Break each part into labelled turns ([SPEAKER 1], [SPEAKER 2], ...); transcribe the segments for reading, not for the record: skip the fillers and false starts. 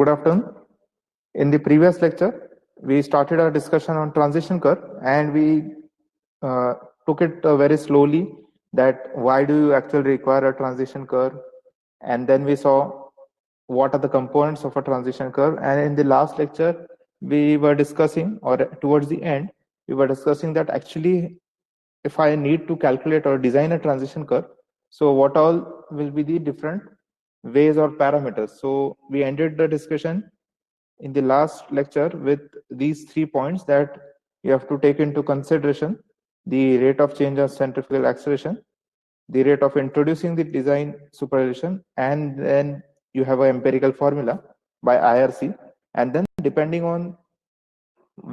[SPEAKER 1] Good afternoon. In the previous lecture, we started our discussion on transition curve and we took it very slowly that why do you actually require a transition curve, and then we saw what are the components of a transition curve. And in the last lecture, we were discussing, or towards the end, we were discussing that actually if I need to calculate or design a transition curve, so what all will be the different ways or parameters. So we ended the discussion in the last lecture with these 3 points that you have to take into consideration: the rate of change of centrifugal acceleration, the rate of introducing the design superposition, and then you have an empirical formula by IRC. And then depending on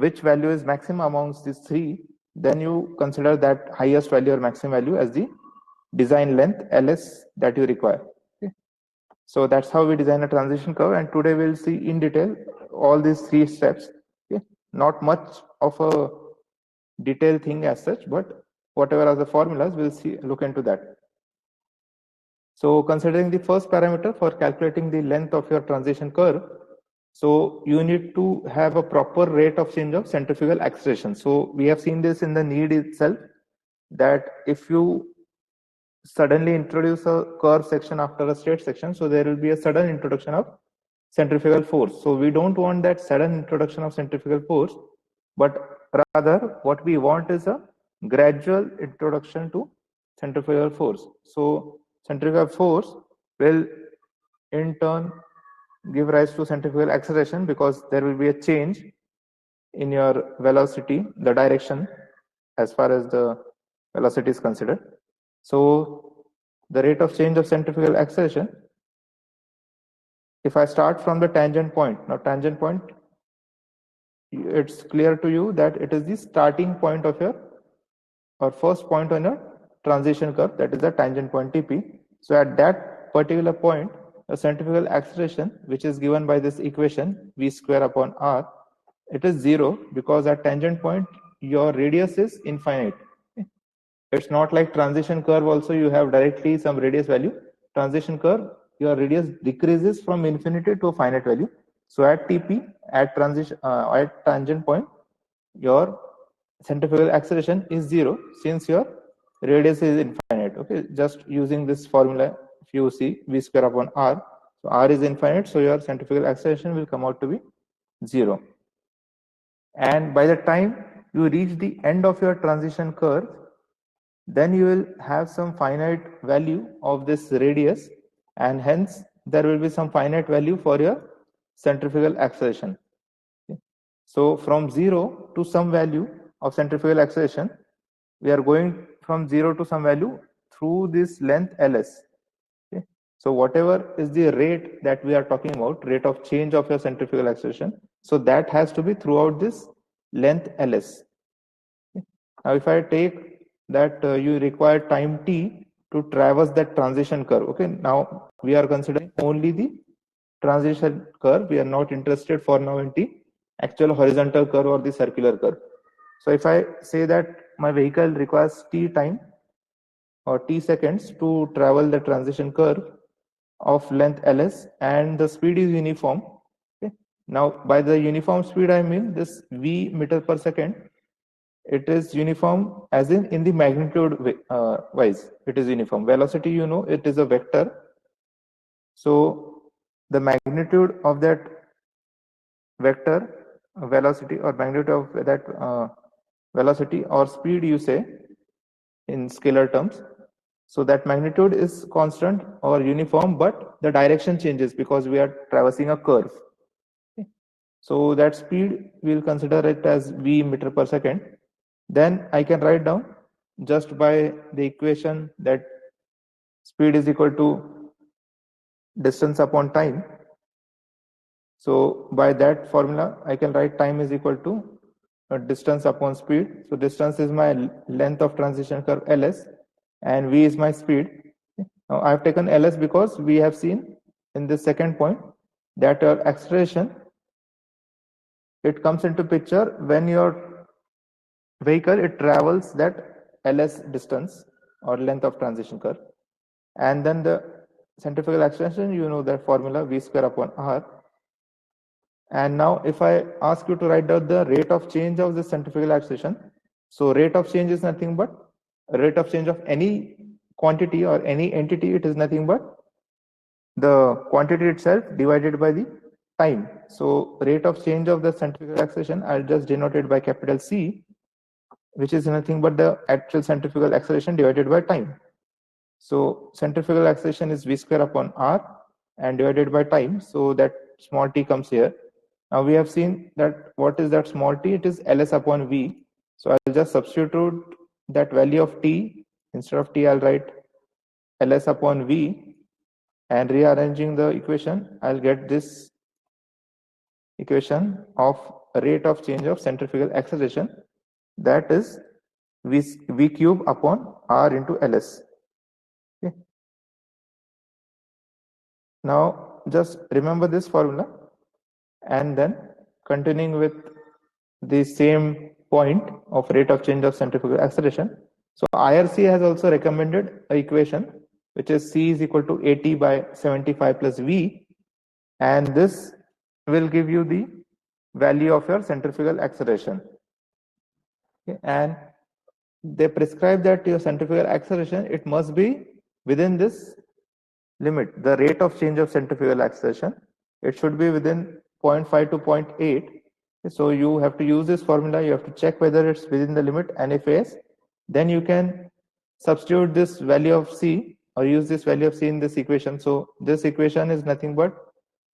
[SPEAKER 1] which value is maximum amongst these three, then you consider that highest value or maximum value as the design length LS that you require. Okay. So that's how we design a transition curve, and today we'll see in detail all these 3 steps. Okay. Not much of a detailed thing as such, but whatever are the formulas, we'll look into that. So considering the first parameter for calculating the length of your transition curve, so you need to have a proper rate of change of centrifugal acceleration. So we have seen this in the need itself, that if you suddenly introduce a curve section after a straight section, so there will be a sudden introduction of centrifugal force. So we don't want that sudden introduction of centrifugal force, but rather what we want is a gradual introduction to centrifugal force. So centrifugal force will in turn give rise to centrifugal acceleration, because there will be a change in your velocity, the direction as far as the velocity is considered. So the rate of change of centrifugal acceleration, if I start from the tangent point, now tangent point, it's clear to you that it is the starting point of your, or first point on your transition curve, that is the tangent point TP. So at that particular point, the centrifugal acceleration, which is given by this equation v square upon r, it is 0, because at tangent point your radius is infinite. It's not like transition curve also you have directly some radius value. Transition curve, your radius decreases from infinity to a finite value. So at TP, at tangent point, your centrifugal acceleration is 0, since your radius is infinite. Okay, just using this formula, if you see v square upon r, so r is infinite, so your centrifugal acceleration will come out to be 0. And by the time you reach the end of your transition curve, then you will have some finite value of this radius, and hence there will be some finite value for your centrifugal acceleration. Okay. So from 0 to some value of centrifugal acceleration, we are going from 0 to some value through this length LS. Okay. So whatever is the rate that we are talking about, rate of change of your centrifugal acceleration, so that has to be throughout this length LS. Okay. Now if I take that you require time t to traverse that transition curve. Okay, now we are considering only the transition curve. We are not interested for now in the actual horizontal curve or the circular curve. So if I say that my vehicle requires t time or t seconds to travel the transition curve of length ls, and the speed is uniform. Okay, now by the uniform speed I mean this v meter per second. It is uniform as in the magnitude wise, it is uniform. Velocity, you know, it is a vector. So the magnitude of that vector velocity, or magnitude of that velocity or speed, you say in scalar terms. So that magnitude is constant or uniform, but the direction changes because we are traversing a curve. Okay. So that speed, we'll consider it as v meter per second. Then I can write down just by the equation that speed is equal to distance upon time. So by that formula, I can write time is equal to distance upon speed. So distance is my length of transition curve ls, and v is my speed. Now I have taken ls because we have seen in the second point that your acceleration, it comes into picture when your vehicle, it travels that ls distance or length of transition curve, and then the centrifugal acceleration, you know that formula v square upon r. And now if I ask you to write down the rate of change of the centrifugal acceleration, so rate of change is nothing but rate of change of any quantity or any entity. It is nothing but the quantity itself divided by the time. So rate of change of the centrifugal acceleration, I'll just denote it by capital C, which is nothing but the actual centrifugal acceleration divided by time. So centrifugal acceleration is v square upon r and divided by time. So that small t comes here. Now we have seen that what is that small t? It is Ls upon v. So I'll just substitute that value of t. Instead of t, I'll write Ls upon v, and rearranging the equation, I'll get this equation of rate of change of centrifugal acceleration, that is v cube upon r into Ls. Okay. Now just remember this formula, and then continuing with the same point of rate of change of centrifugal acceleration. So IRC has also recommended an equation which is C is equal to AT by 75 plus V, and this will give you the value of your centrifugal acceleration. Okay. And they prescribe that your centrifugal acceleration, it must be within this limit, the rate of change of centrifugal acceleration. It should be within 0.5 to 0.8. So you have to use this formula. You have to check whether it's within the limit, and if yes, then you can substitute this value of C or use this value of C in this equation. So this equation is nothing but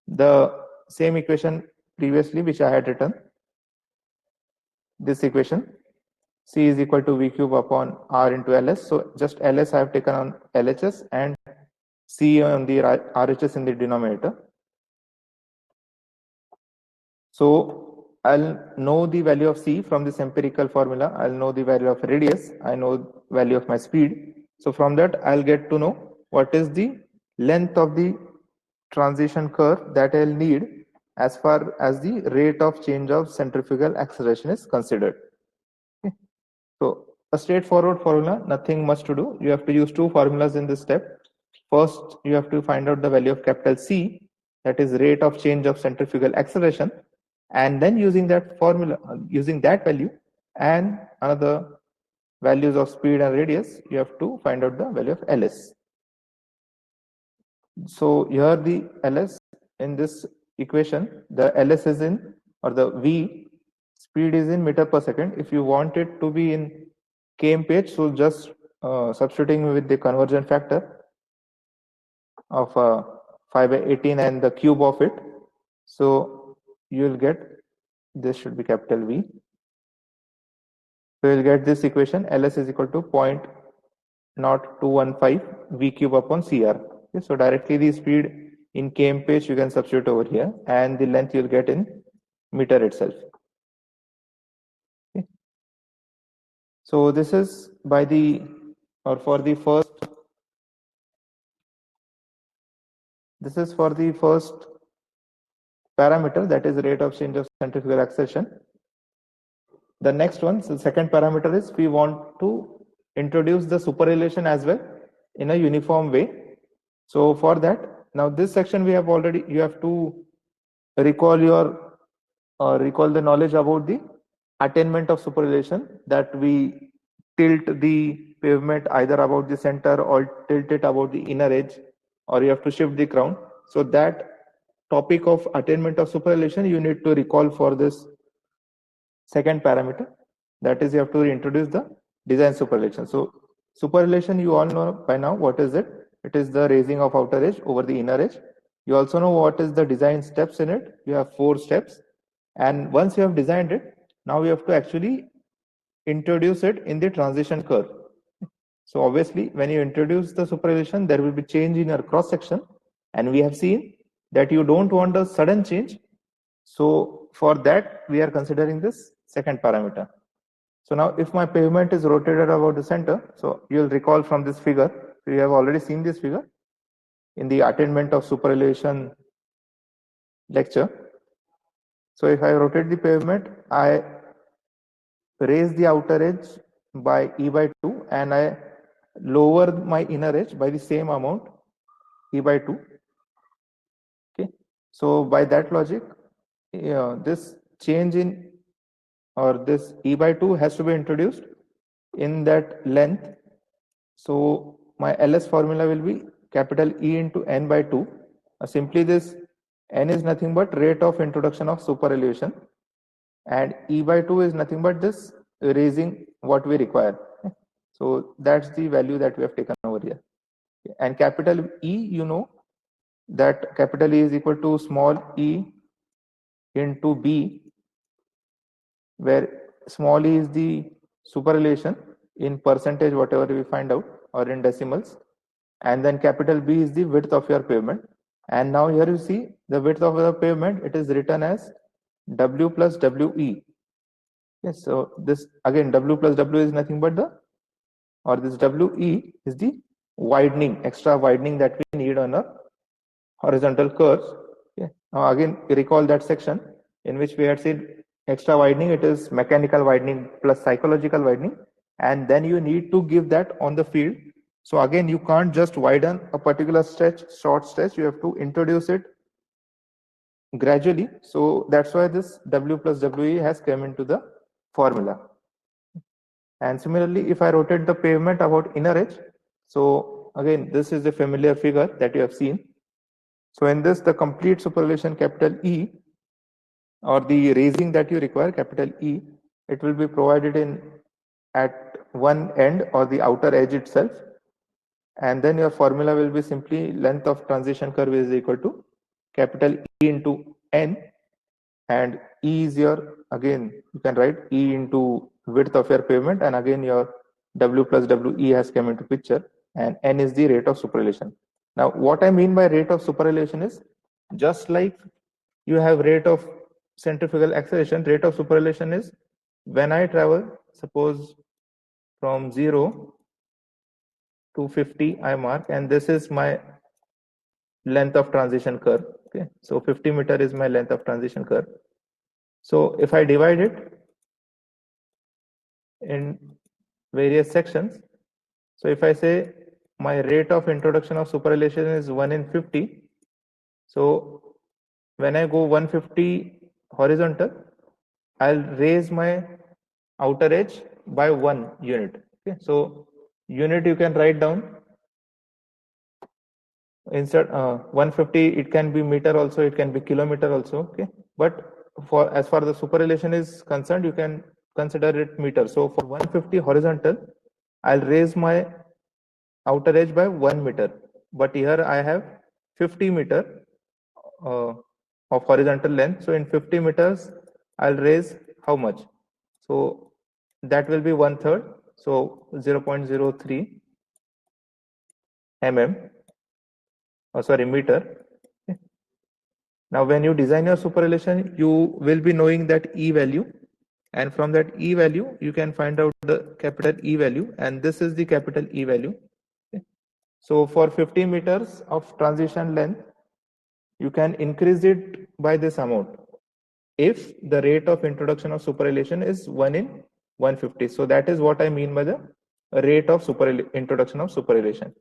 [SPEAKER 1] the same equation previously which I had written. This equation, C is equal to V cube upon R into Ls. So just Ls I have taken on LHS and C on the RHS in the denominator. So I'll know the value of C from this empirical formula. I'll know the value of radius. I know value of my speed. So from that, I'll get to know what is the length of the transition curve that I'll need as far as the rate of change of centrifugal acceleration is considered. Okay. So a straightforward formula, nothing much to do. You have to use two formulas in this step. First, you have to find out the value of capital C, that is rate of change of centrifugal acceleration, and then using that formula, using that value and another values of speed and radius, you have to find out the value of Ls. So here the Ls in this equation, the Ls is in, or the V speed is in meter per second. If you want it to be in kmph, so just substituting with the conversion factor of 5 by 18 and the cube of it. So you will get, this should be capital V. So you'll get this equation, Ls is equal to 0.0215 V cube upon CR. Okay, so directly the speed in kmph you can substitute over here, and the length you'll get in meter itself. Okay. So this is by the, or for the first, this is for the first parameter, that is rate of change of centrifugal acceleration. The next one, so the second parameter is we want to introduce the superrelation as well in a uniform way. So for that, now this section we have already, you have to recall your recall the knowledge about the attainment of superrelation, that we tilt the pavement either about the center or tilt it about the inner edge, or you have to shift the crown. So that topic of attainment of superrelation you need to recall for this second parameter, that is you have to introduce the design superrelation. So superrelation you all know by now what is it. It is the raising of outer edge over the inner edge. You also know what is the design steps in it. You have 4 steps, and once you have designed it, now you have to actually introduce it in the transition curve. So obviously when you introduce the superrelation, there will be change in your cross section, and we have seen that you don't want a sudden change. So for that we are considering this second parameter. So now if my pavement is rotated about the center, so you'll recall from this figure, so you have already seen this figure in the attainment of superrelation lecture. So if I rotate the pavement, I raise the outer edge by E by 2 and I lower my inner edge by the same amount, E by 2. Okay. So by that logic, this change in, or this E by 2 has to be introduced in that length. So my LS formula will be capital E into N by 2. Simply this N is nothing but rate of introduction of super elevation, and E by 2 is nothing but this raising what we require. So that's the value that we have taken over here. And capital E, you know that capital E is equal to small e into B, where small e is the superelevation in percentage, whatever we find out, or in decimals, and then capital B is the width of your pavement. And now here you see the width of the pavement, it is written as W plus WE. Yes, so this again W plus W is nothing but the, or this WE is the widening, extra widening that we need on a horizontal curves. Okay. Now again recall that section in which we had seen extra widening, it is mechanical widening plus psychological widening, and then you need to give that on the field. So again, you can't just widen a particular stretch, short stretch, you have to introduce it gradually. So that's why this W plus WE has come into the formula. And similarly, if I rotate the pavement about inner edge, so again, this is a familiar figure that you have seen. So in this, the complete superelevation capital E, or the raising that you require capital E, it will be provided in at one end or the outer edge itself, and then your formula will be simply length of transition curve is equal to capital E into N, and E is your, again you can write E into width of your pavement, and again your W plus WE has come into picture, and N is the rate of superelevation. Now what I mean by rate of superelevation is, just like you have rate of centrifugal acceleration, rate of superelevation is when I travel, suppose from 0 to 50 I mark, and this is my length of transition curve. Okay, so 50 meter is my length of transition curve. So if I divide it in various sections, so if I say my rate of introduction of superelevation is 1 in 50, so when I go 150 horizontal, I'll raise my outer edge by 1 unit. Okay, so unit you can write down instead 150, it can be meter also, it can be kilometer also. Okay, but for as far the superelevation is concerned, you can consider it meter. So for 150 horizontal, I'll raise my outer edge by 1 meter, but here I have 50 meter of horizontal length. So in 50 meters, I'll raise how much? So that will be 1/3. So 0.03 mm, sorry, meter. Okay. Now when you design your superelevation, you will be knowing that E value, and from that E value, you can find out the capital E value, and this is the capital E value. Okay. So for 50 meters of transition length, you can increase it by this amount if the rate of introduction of superelevation is 1 in 150. So that is what I mean by the rate of introduction of superelevation.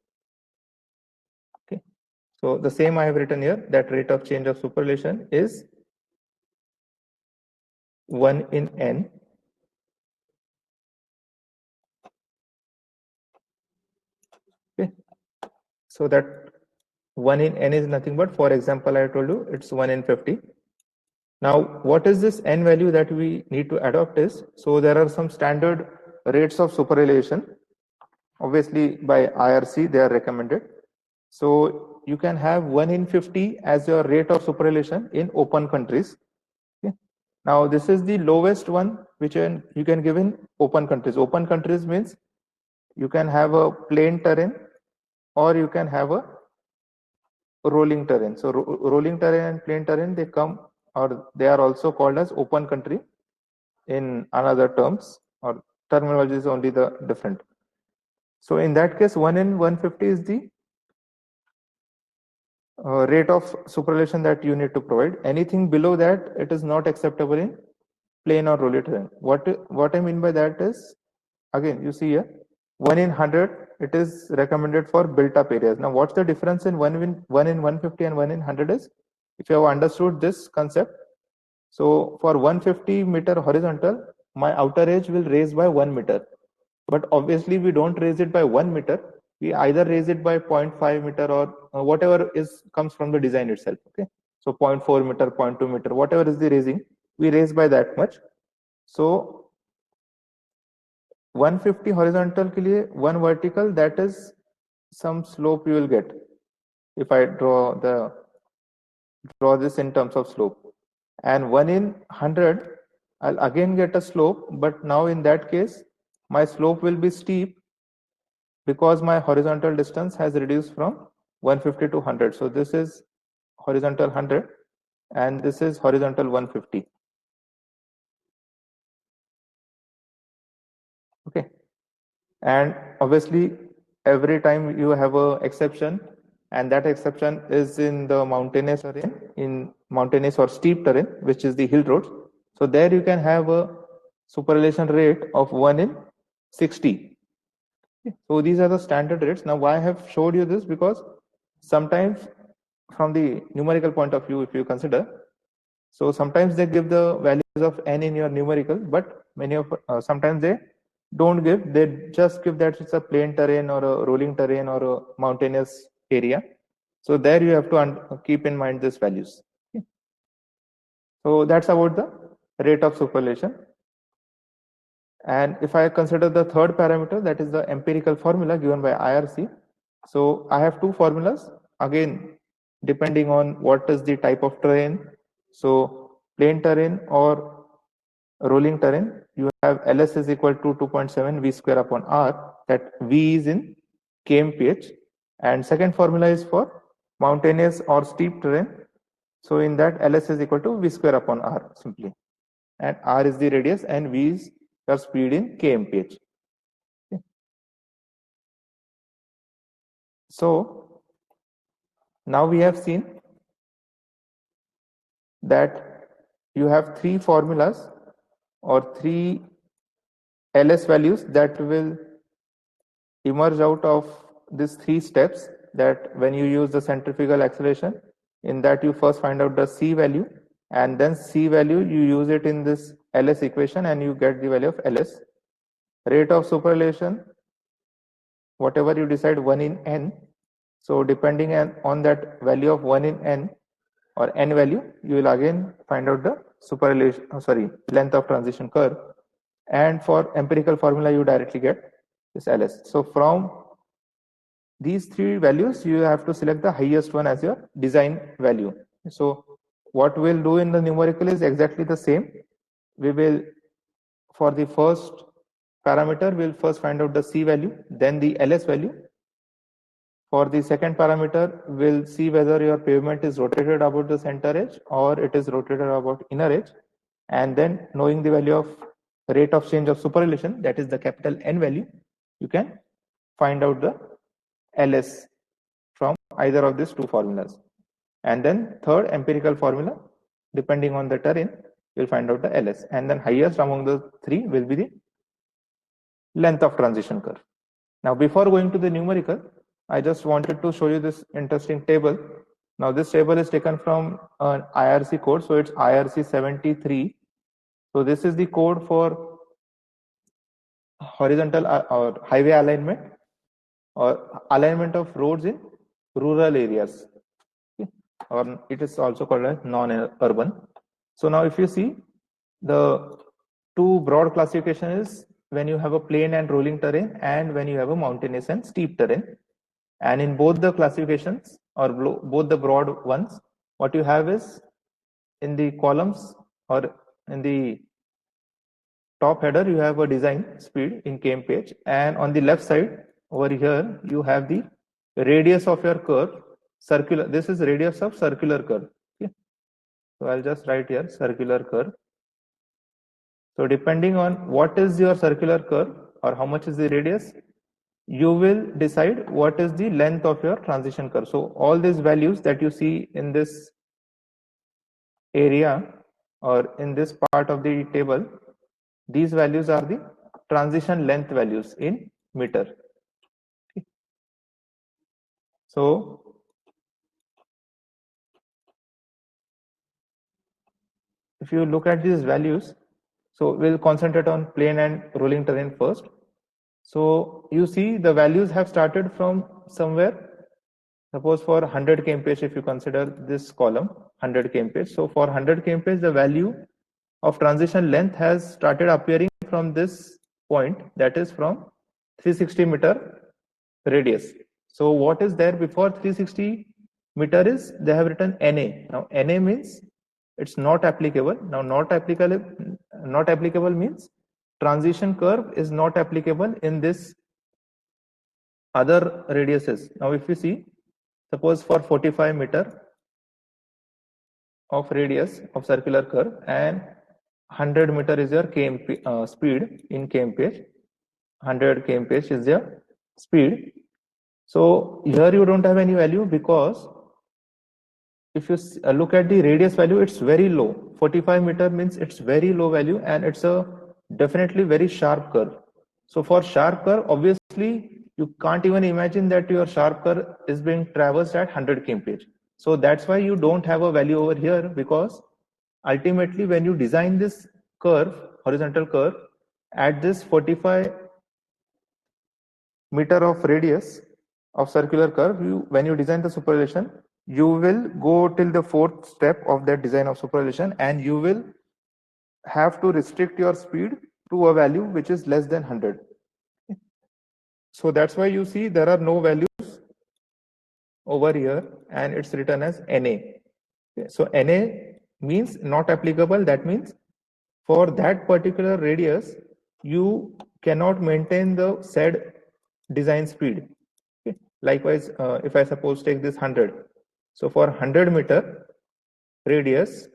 [SPEAKER 1] Okay, so the same I have written here, that rate of change of superelevation is 1 in N. Okay, so that 1 in N is nothing but, for example, I told you it's 1 in 50. Now, what is this N value that we need to adopt is, so there are some standard rates of superelevation. Obviously, by IRC, they are recommended. So you can have 1 in 50 as your rate of superelevation in open countries. Okay. Now, this is the lowest one which you can give in open countries. Open countries means you can have a plain terrain or you can have a rolling terrain. So rolling terrain and plain terrain, they come, or they are also called as open country in another terms, or terminology is only the different. So in that case, 1 in 150 is the rate of superelevation that you need to provide. Anything below that, it is not acceptable in plain or rolling terrain. What I mean by that is, again, you see here, 1 in 100, it is recommended for built up areas. Now, what's the difference in 1 in 150 and 1 in 100 is, if you have understood this concept, So for 150 meter horizontal, my outer edge will raise by 1 meter. But obviously we don't raise it by 1 meter. We either raise it by 0.5 meter or whatever is comes from the design itself. Okay. So 0.4 meter, 0.2 meter, whatever is the raising, we raise by that much. So 150 horizontal के लिए 1 vertical, that is some slope you will get. If I draw this in terms of slope, and 1 in 100, I'll again get a slope, but now in that case, my slope will be steep because my horizontal distance has reduced from 150 to 100. So this is horizontal 100 and this is horizontal 150. Okay. And obviously every time you have a exception, and that exception is in the mountainous terrain, in mountainous or steep terrain, which is the hill roads. So there you can have a superellation rate of 1 in 60. So these are the standard rates. Now why I have showed you this, because sometimes from the numerical point of view, if you consider, so sometimes they give the values of n in your numerical, but many of sometimes they don't give. They just give that it's a plain terrain or a rolling terrain or a mountainous area. So there you have to keep in mind these values. Okay. So that's about the rate of superellation. And if I consider the third parameter, that is the empirical formula given by IRC. So I have two formulas, again, depending on what is the type of terrain. So plain terrain or rolling terrain, you have LS is equal to 2.7 V square upon R, that V is in kmph. And second formula is for mountainous or steep terrain. So in that, LS is equal to V square upon R simply. And R is the radius and V is your speed in kmph. Okay. So now we have seen that you have three formulas or three LS values that will emerge out of these three steps. That when you use the centrifugal acceleration, in that you first find out the C value, and then C value you use it in this LS equation and you get the value of LS. Rate of superellation, whatever you decide, 1 in n. So depending on that value of 1 in n or n value, you will again find out the superellation, length of transition curve. And for empirical formula, you directly get this LS. So from these three values, you have to select the highest one as your design value. So what we'll do in the numerical is exactly the same. We will, for the first parameter, we'll first find out the C value, then the LS value. For the second parameter, we'll see whether your pavement is rotated about the center edge or it is rotated about inner edge. And then knowing the value of rate of change of superellation, that is the capital N value, you can find out the LS from either of these two formulas. And then third empirical formula, depending on the terrain, you'll find out the LS. And then highest among the three will be the length of transition curve. Now, before going to the numerical, I just wanted to show you this interesting table. Now, this table is taken from an IRC code, so it's IRC 73. So this is the code for horizontal or highway alignment or alignment of roads in rural areas. Okay. Or it is also called as non-urban. So now if you see, the two broad classification is when you have a plain and rolling terrain and when you have a mountainous and steep terrain. And in both the classifications or both the broad ones, what you have is in the columns or in the top header, you have a design speed in kmph, and on the left side over here, you have the radius of your curve, circular. This is radius of circular curve. Okay. So I'll just write here circular curve. So depending on what is your circular curve or how much is the radius, you will decide what is the length of your transition curve. So all these values that you see in this area or in this part of the table, these values are the transition length values in meter. Okay. So if you look at these values, so we'll concentrate on plane and rolling terrain first. So you see the values have started from somewhere. Suppose for 100 kmph, if you consider this column 100 kmph, so for 100 kmph, the value of transition length has started appearing from this point, that is from 360 meter radius. So what is there before 360 meter is they have written NA. Now NA means it's not applicable. Now not applicable means transition curve is not applicable in this other radiuses. Now if you see, suppose for 45 meter of radius of circular curve and 100 meter is your speed in kmph, 100 kmph is your speed. So here you don't have any value because if you look at the radius value, it's very low. 45 meter means it's very low value and it's a definitely very sharp curve. So for sharp curve, obviously you can't even imagine that your sharp curve is being traversed at 100 kmph. So that's why you don't have a value over here, because ultimately when you design this curve, horizontal curve, at this 45 meter of radius of circular curve, when you design the superposition, you will go till the fourth step of that design of superposition and you will have to restrict your speed to a value which is less than 100. So that's why you see there are no values over here and it's written as NA. So NA means not applicable. That means for that particular radius, you cannot maintain the said design speed. Okay. Likewise, if I suppose take this 100, so for 100 meter radius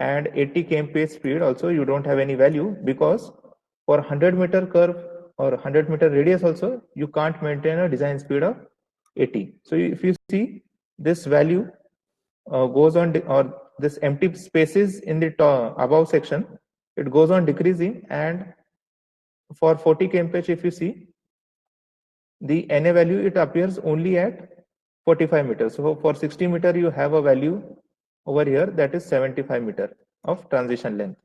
[SPEAKER 1] and 80 kmph speed also you don't have any value, because for 100 meter curve or 100 meter radius also you can't maintain a design speed of 80. So if you see this value goes on, or this empty spaces in the above section, it goes on decreasing, and for 40 kmph if you see the NA value, it appears only at 45 meters. So for 60 meter you have a value over here that is 75 meter of transition length.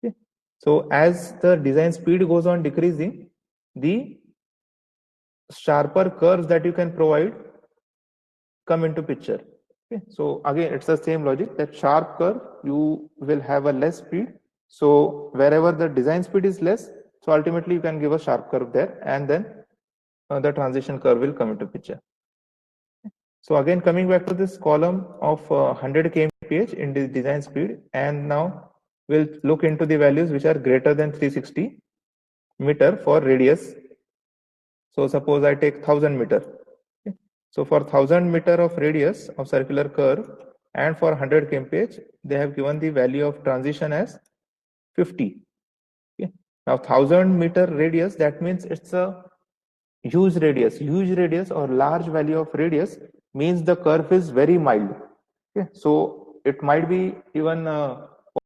[SPEAKER 1] Okay. So as the design speed goes on decreasing, the sharper curves that you can provide come into picture. Okay. So again, it's the same logic that sharp curve you will have a less speed. So wherever the design speed is less, so ultimately you can give a sharp curve there, and then the transition curve will come into picture. So again, coming back to this column of 100 kmph in the design speed, and now we'll look into the values which are greater than 360 meter for radius. So suppose I take 1000 meter. Okay. So for 1000 meter of radius of circular curve and for 100 kmph, they have given the value of transition as 50. Okay. Now 1000 meter radius, that means it's a huge radius or large value of radius means the curve is very mild. Okay. So it might be even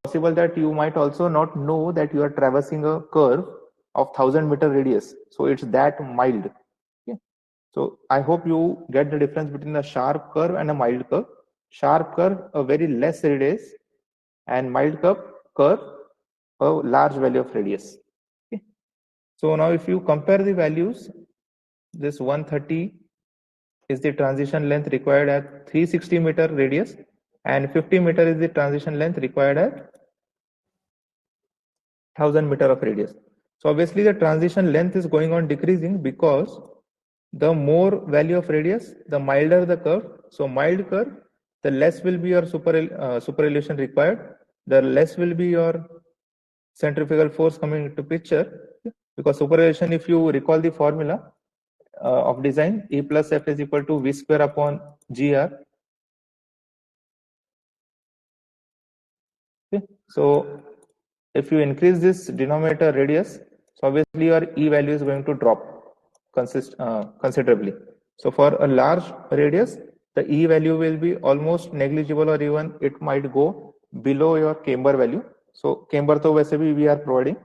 [SPEAKER 1] possible that you might also not know that you are traversing a curve of 1000 meter radius. So it's that mild. Okay. So I hope you get the difference between a sharp curve and a mild curve. Sharp curve, a very less radius, and mild curve, a large value of radius. Okay. So now if you compare the values, this 130 is the transition length required at 360 meter radius and 50 meter is the transition length required at 1000 meter of radius. So obviously the transition length is going on decreasing, because the more value of radius, the milder the curve. So mild curve, the less will be your superelevation required, the less will be your centrifugal force coming into picture, because superelevation, if you recall the formula of design, E plus F is equal to V square upon GR. Okay. So if you increase this denominator radius, so obviously your E value is going to drop considerably. So for a large radius, the E value will be almost negligible, or even it might go below your camber value. So camber to वैसे भी we are providing.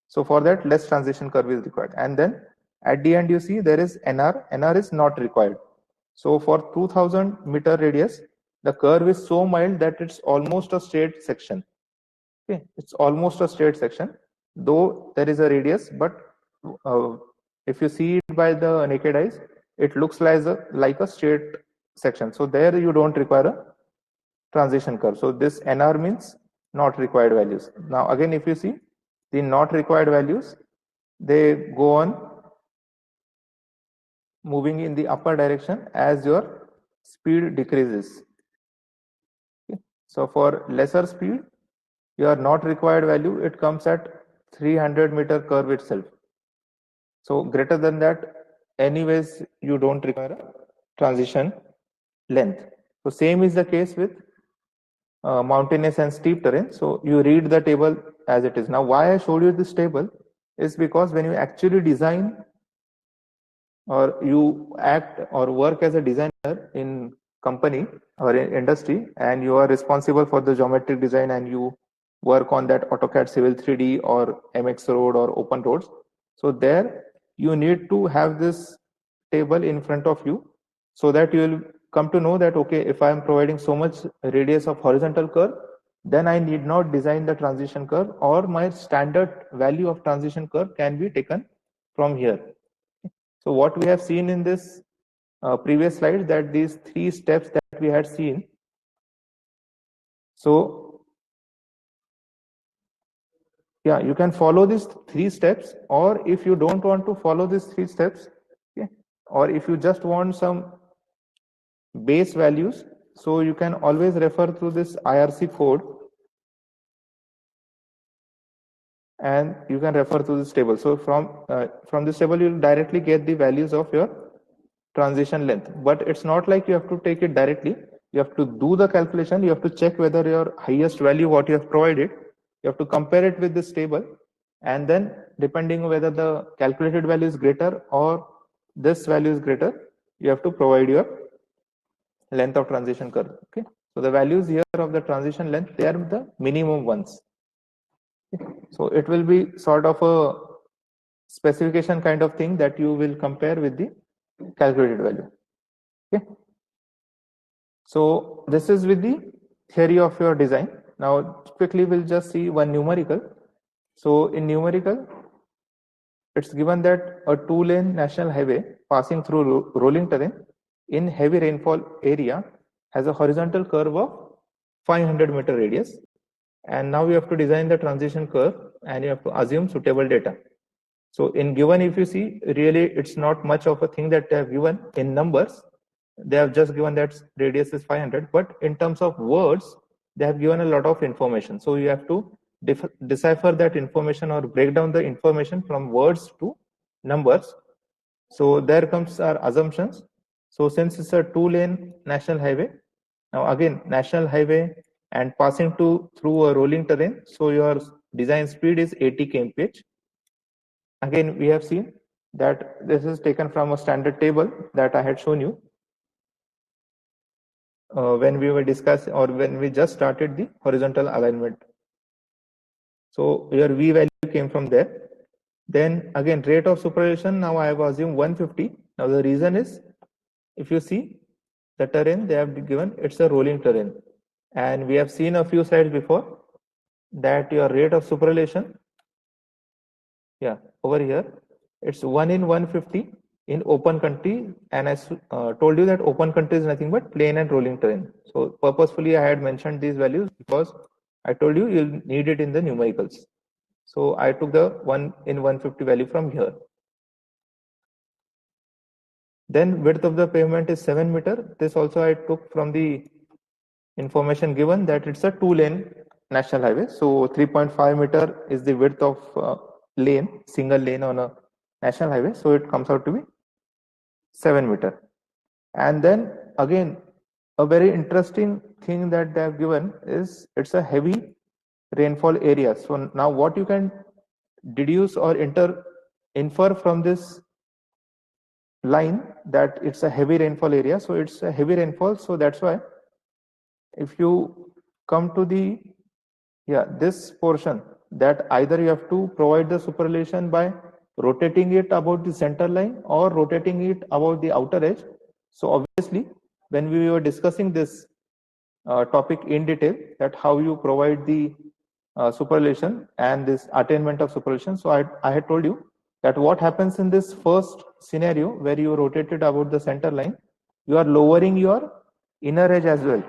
[SPEAKER 1] So for that, less transition curve is required. And then at the end, you see there is NR. NR is not required. So for 2000 meter radius, the curve is so mild that it's almost a straight section. Okay, it's almost a straight section, though there is a radius, but if you see it by the naked eyes, it looks like a straight section. So there you don't require a transition curve. So this NR means not required values. Now again, if you see the not required values, they go on moving in the upper direction as your speed decreases. Okay. So for lesser speed, your not required value, it comes at 300-meter curve itself. So greater than that, anyways, you don't require a transition length. So same is the case with mountainous and steep terrain. So you read the table as it is. Now why I showed you this table is because when you actually design or you act or work as a designer in company or in industry, and you are responsible for the geometric design, and you work on that AutoCAD Civil 3D or MX Road or Open Roads. So there you need to have this table in front of you so that you will come to know that, okay, if I am providing so much radius of horizontal curve, then I need not design the transition curve, or my standard value of transition curve can be taken from here. So what we have seen in this previous slide, that these 3 steps that we had seen. So yeah, you can follow these 3 steps, or if you don't want to follow these 3 steps, okay, or if you just want some base values, so you can always refer to this IRC code, and you can refer to this table. So from this table, you'll directly get the values of your transition length. But it's not like you have to take it directly. You have to do the calculation. You have to check whether your highest value, what you have provided, you have to compare it with this table. And then depending on whether the calculated value is greater or this value is greater, you have to provide your length of transition curve. Okay. So the values here of the transition length, they are the minimum ones. So it will be sort of a specification kind of thing that you will compare with the calculated value. Okay. So this is with the theory of your design. Now quickly we'll just see one numerical. So in numerical, it's given that a 2-lane national highway passing through rolling terrain in heavy rainfall area has a horizontal curve of 500-meter radius. And now you have to design the transition curve, and you have to assume suitable data. So in given, if you see, really it's not much of a thing that they have given in numbers. They have just given that radius is 500, but in terms of words, they have given a lot of information. So you have to decipher that information or break down the information from words to numbers. So there comes our assumptions. So since it's a 2-lane national highway, now again, national highway and passing through a rolling terrain, so your design speed is 80 kmph. Again, we have seen that this is taken from a standard table that I had shown you when we were discussing, or when we just started the horizontal alignment. So your V value came from there. Then again, rate of superposition, now I have assumed 150. Now the reason is, if you see the terrain they have given, it's a rolling terrain. And we have seen a few slides before that your rate of superposition, yeah, over here, it's 1 in 150 in open country. And I told you that open country is nothing but plain and rolling terrain. So purposefully I had mentioned these values because I told you you'll need it in the numericals. So I took the 1 in 150 value from here. Then width of the pavement is 7 meter. This also I took from the information given that it's a 2-lane national highway. So 3.5 meter is the width of lane, single lane on a national highway. So it comes out to be 7 meter. And then again, a very interesting thing that they have given is it's a heavy rainfall area. So now what you can deduce or infer from this line, that it's a heavy rainfall area. So it's a heavy rainfall. So that's why if you come to the, yeah, this portion, that either you have to provide the superposition by rotating it about the center line or rotating it about the outer edge. So obviously when we were discussing this topic in detail, that how you provide the superillusion and this attainment of superillusion. So I had told you that what happens in this first scenario where you rotate it about the center line, you are lowering your inner edge as well.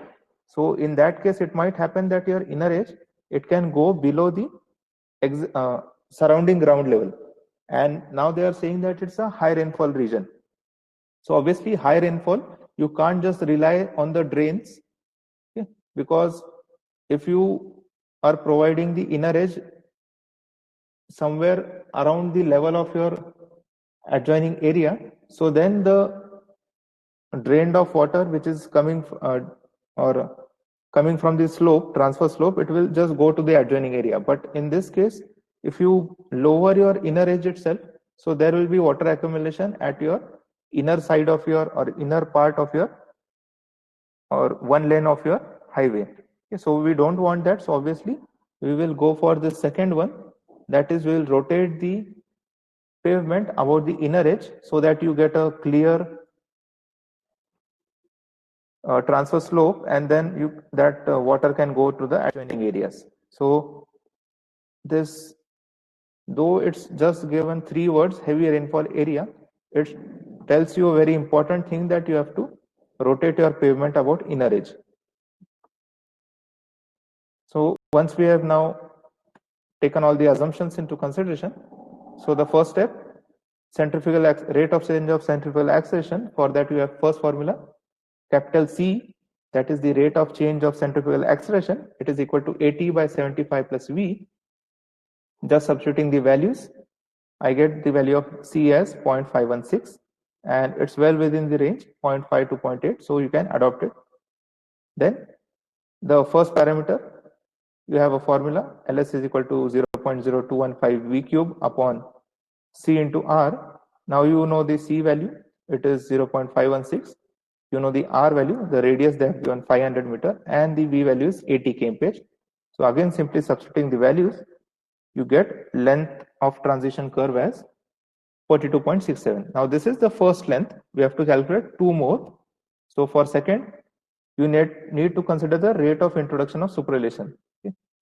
[SPEAKER 1] So in that case, it might happen that your inner edge, it can go below the surrounding ground level. And now they are saying that it's a high rainfall region. So obviously high rainfall, you can't just rely on the drains, okay? Because if you are providing the inner edge somewhere around the level of your adjoining area, so then the drained off water which is coming or coming from the slope, transfer slope, it will just go to the adjoining area. But in this case, if you lower your inner edge itself, so there will be water accumulation at your inner side of your or inner part of your or one lane of your highway. Okay, so we don't want that. So obviously we will go for the second one, that is we will rotate the pavement about the inner edge so that you get a clear transfer slope, and then you that water can go to the adjoining areas. So this, though it's just given 3 words, heavy rainfall area, it tells you a very important thing, that you have to rotate your pavement about inner edge. So once we have now taken all the assumptions into consideration, so the first step, centrifugal rate of change of centrifugal acceleration. For that you have first formula, capital C, that is the rate of change of centrifugal acceleration. It is equal to AT by 75 plus V. Just substituting the values, I get the value of C as 0.516, and it's well within the range 0.5 to 0.8, so you can adopt it. Then the first parameter, you have a formula, LS is equal to 0.0215 V cube upon C into R. Now you know the C value, it is 0.516. You know the R value, the radius they have given 500 meter, and the V value is 80 kmph. So again, simply substituting the values, you get length of transition curve as 42.67. Now this is the first length. We have to calculate 2 more. So for second, you need to consider the rate of introduction of superillusion. Okay?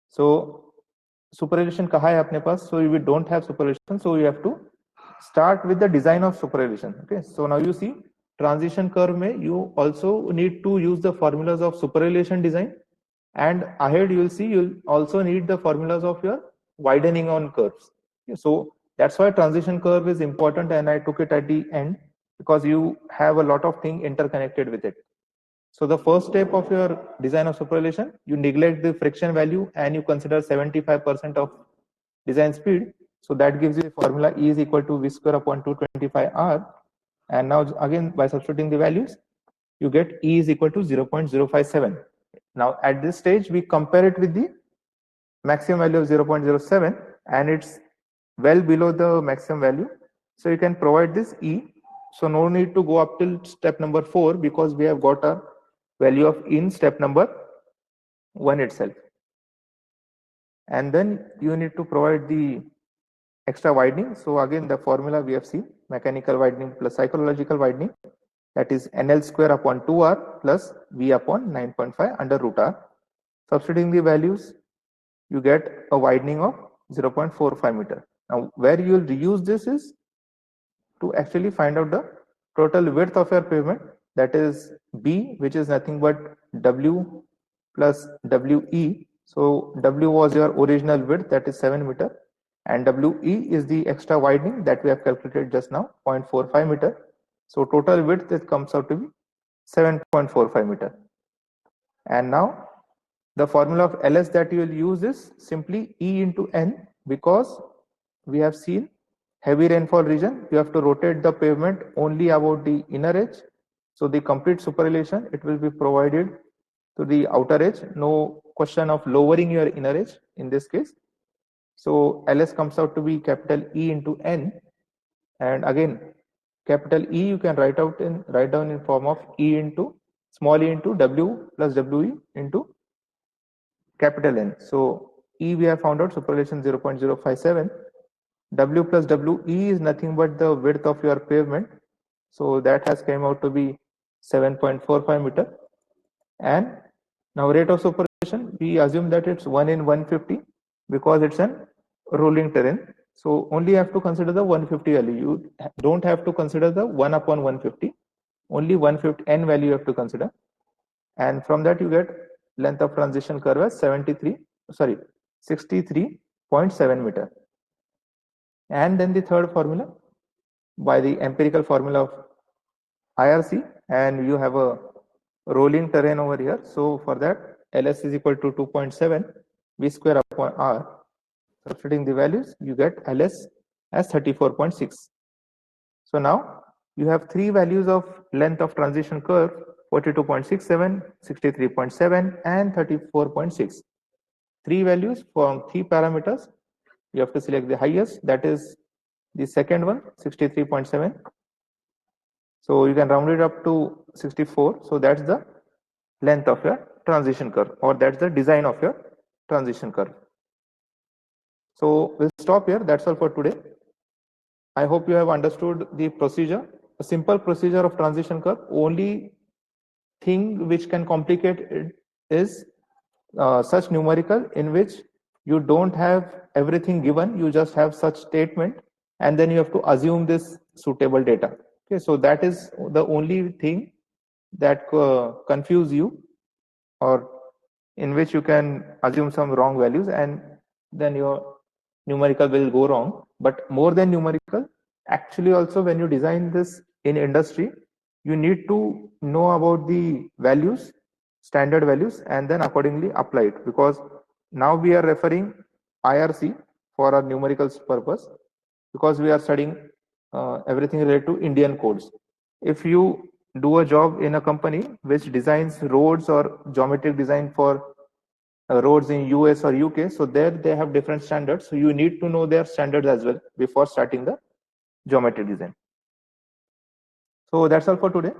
[SPEAKER 1] So superillusion kaha hai apne paas? So we don't have superillusion, so we have to start with the design of superillusion. Okay, so now you see transition curve mein you also need to use the formulas of superillusion design, and ahead you will see you'll also need the formulas of your widening on curves. Okay, so that's why transition curve is important, and I took it at the end because you have a lot of things interconnected with it. So the first step of your design of superillusion, you neglect the friction value and you consider 75% of design speed. So that gives you the formula E is equal to V square upon 225 R. And now again, by substituting the values, you get E is equal to 0.057. Now at this stage, we compare it with the maximum value of 0.07, and it's well below the maximum value. So you can provide this E. So no need to go up till step number 4 because we have got a value of in step number 1 itself. And then you need to provide the extra widening. So again, the formula we have seen, mechanical widening plus psychological widening, that is NL square upon 2R plus V upon 9.5 under root R. Substituting the values, you get a widening of 0.45 meter. Now where you will reuse this is to actually find out the total width of your pavement, that is B, which is nothing but W plus WE. So W was your original width, that is 7 meter, and WE is the extra widening that we have calculated just now, 0.45 meter. So total width, it comes out to be 7.45 meter. And now the formula of LS that you will use is simply E into N, because we have seen heavy rainfall region, you have to rotate the pavement only about the inner edge. So the complete superillusion, it will be provided to the outer edge. No question of lowering your inner edge in this case. So LS comes out to be capital E into N, and again capital E you can write down in form of E into small e into W plus WE into capital N. So E we have found out superillusion 0.057. W plus WE is nothing but the width of your pavement. So that has came out to be 7.45 meter. And Now rate of superposition, we assume that it's 1 in 150 because it's an rolling terrain. So only have to consider the 150 value. You don't have to consider the 1 upon 150. Only 150 n value you have to consider. And from that you get length of transition curve as 63.7 meter. And then the third formula by the empirical formula of IRC, and you have a rolling terrain over here. So for that, LS is equal to 2.7 V square upon R. Substituting the values, you get LS as 34.6. So now you have three values of length of transition curve: 42.67, 63.7, and 34.6. Three values from three parameters. You have to select the highest, that is the second one, 63.7. So you can round it up to 64. So that's the length of your transition curve, or that's the design of your transition curve. So we'll stop here. That's all for today. I hope you have understood the procedure, a simple procedure of transition curve. Only thing which can complicate it is such numerical in which you don't have everything given, you just have such statement, and then you have to assume this suitable data. Okay, so that is the only thing that confuse you, or in which you can assume some wrong values and then your numerical will go wrong. But more than numerical, actually also when you design this in industry, you need to know about the values, standard values, and then accordingly apply it, because now we are referring IRC for our numerical purpose, because we are studying everything related to Indian codes. If you do a job in a company which designs roads or geometric design for roads in US or UK, so there they have different standards. So you need to know their standards as well before starting the geometric design. So that's all for today.